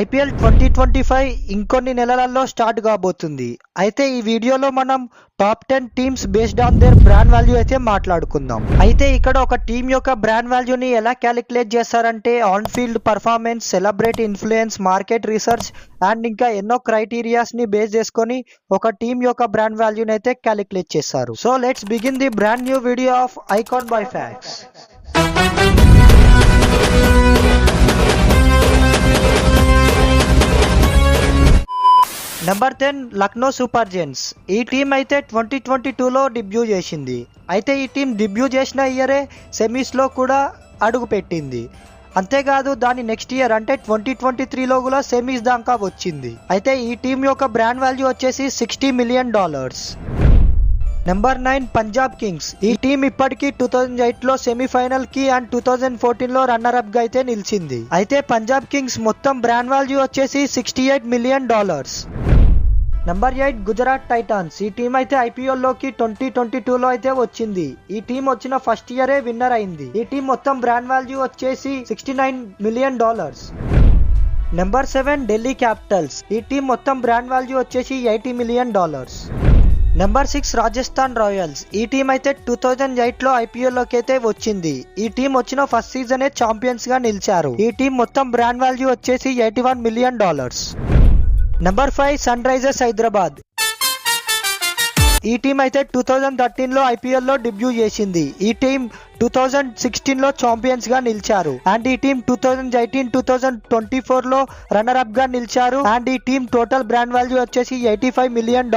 IPL 2025 ఇంకొన్ని నెలలలో start కాబోతుంది. అయితే ఈ వీడియోలో మనం top 10 teams based on their brand value అయితే మాట్లాడుకుందాం. అయితే ఇక్కడ ఒక టీం యొక్క బ్రాండ్ వాల్యూని ఎలా క్యాలిక్యులేట్ చేస్తారంటే on field performance, celebrity influence, market research and ఇంకా ఎన్నో క్రైటీరియాస్ని బేస్ చేసుకొని ఒక టీం యొక్క బ్రాండ్ వాల్యూని అయితే క్యాలిక్యులేట్ చేస్తారు. So let's begin the brand new video of icon by facts. Number 10 Lucknow super giants. ఈ టీం అయితే 2022లో డెబ్యూ చేసింది. అయితే ఈ టీం డెబ్యూ చేసిన ఇయరే సెమీస్లో కూడా అడుగు పెట్టింది. అంతేకాదు దాని నెక్స్ట్ ఇయర్ అంటే 2023లో కూడా సెమీస్ దాకా వచ్చింది. అయితే ఈ టీం యొక్క బ్రాండ్ వాల్యూ వచ్చేసి $60 million. Number 9 Punjab Kings. ఈ టీం ఇప్పటికీ 2008లో సెమీఫైనల్ కి అండ్ 2014లో రన్నర్ అప్ గా అయితే నిలిచింది. అయితే పంజాబ్ కింగ్స్ మొత్తం బ్రాండ్ వాల్యూ వచ్చేసి $68 million. Number 8 Gujarat Titans. ఈ టీం అయితే ఐపీఎల్ లోకి 2022లో అయితే వచ్చింది. ఈ టీం వచ్చిన ఫస్ట్ ఇయరే విన్నర్ అయింది. ఈ టీం మొత్తం బ్రాండ్ వాల్యూ వచ్చేసి $69 million. Number 7 Delhi Capitals. ఈ టీం మొత్తం బ్రాండ్ వాల్యూ వచ్చేసి $80 million. Number 6 Rajasthan Royals. ఈ టీం అయితే 2008లో ఐపీఎల్ లోకి అయితే వచ్చింది. ఈ టీం వచ్చిన ఫస్ట్ సీజనే ఛాంపియన్స్ గా నిలిచారు. ఈ టీం మొత్తం బ్రాండ్ వాల్యూ వచ్చేసి $81 million. Number 5 Sunrisers Hyderabad. ఈ టీం అయితే 2013లో ఐపీఎల్ లో డెబ్యూ చేసింది. ఈ టీం 2016లో ఛాంపియన్స్ గా నిలిచారు అండ్ ఈ టీం 2018-2024లో రన్నర్ అప్ గా నిలిచారు అండ్ ఈ టీం టోటల్ బ్రాండ్ వాల్యూ వచ్చేసి $85 million.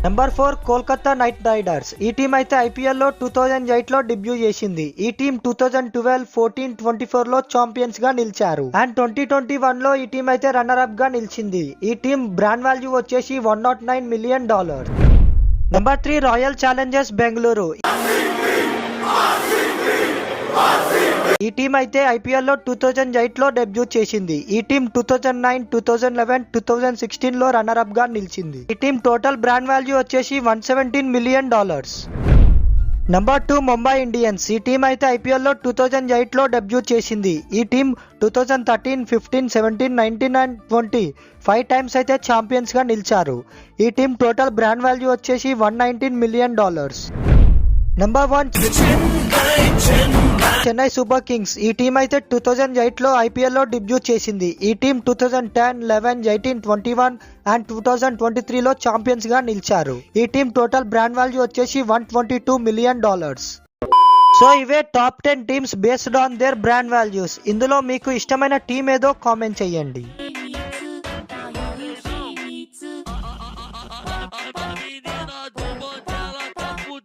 Number 4 Kolkata night riders. ఈ టీం అయితే ఐపీఎల్ లో 2008లో డెబ్యూ చేసింది. ఈ టీం 2012, 14, 24లో ఛాంపియన్స్ గా నిలిచారు అండ్ 2021లో ఈ టీం అయితే రన్నర్ అప్ గా నిలిచింది. ఈ టీం బ్రాండ్ వాల్యూ వచ్చేసి $109 million. Number 3 royal Challengers Bengaluru. ఈ టీం అయితే ఐపీఎల్ లో 2008లో డెబ్యూ చేసింది. ఈ టీం 2009, 2011, 2016లో రన్నర్ అప్ గా నిలిచింది. ఈ టీం టోటల్ బ్రాండ్ వాల్యూ వచ్చేసి $117 million. Number 2 Mumbai Indians. ఈ టీం అయితే ఐపీఎల్ లో 2008లో డెబ్యూ చేసింది. ఈ టీం 2013, 15, 17, 19 అండ్ 20 5 టైమ్స్ అయితే ఛాంపియన్స్ గా నిలిచారు. ఈ టీం టోటల్ బ్రాండ్ వాల్యూ వచ్చేసి $119 million. Number 1 Chennai super Kings. ఈ టీం అయితే 2008లో ఐపీఎల్ లో డెబ్యూ చేసింది. ఈ టీం 2010, 11, 18, 21 అండ్ 2023లో ఛాంపియన్స్ గా నిలిచారు. ఈ టీం టోటల్ బ్రాండ్ వాల్యూ వచ్చేసి $122 million. సో ఇవే top 10 teams based on their brand values. ఇందులో మీకు ఇష్టమైన టీం ఏదో కామెంట్ చేయండి.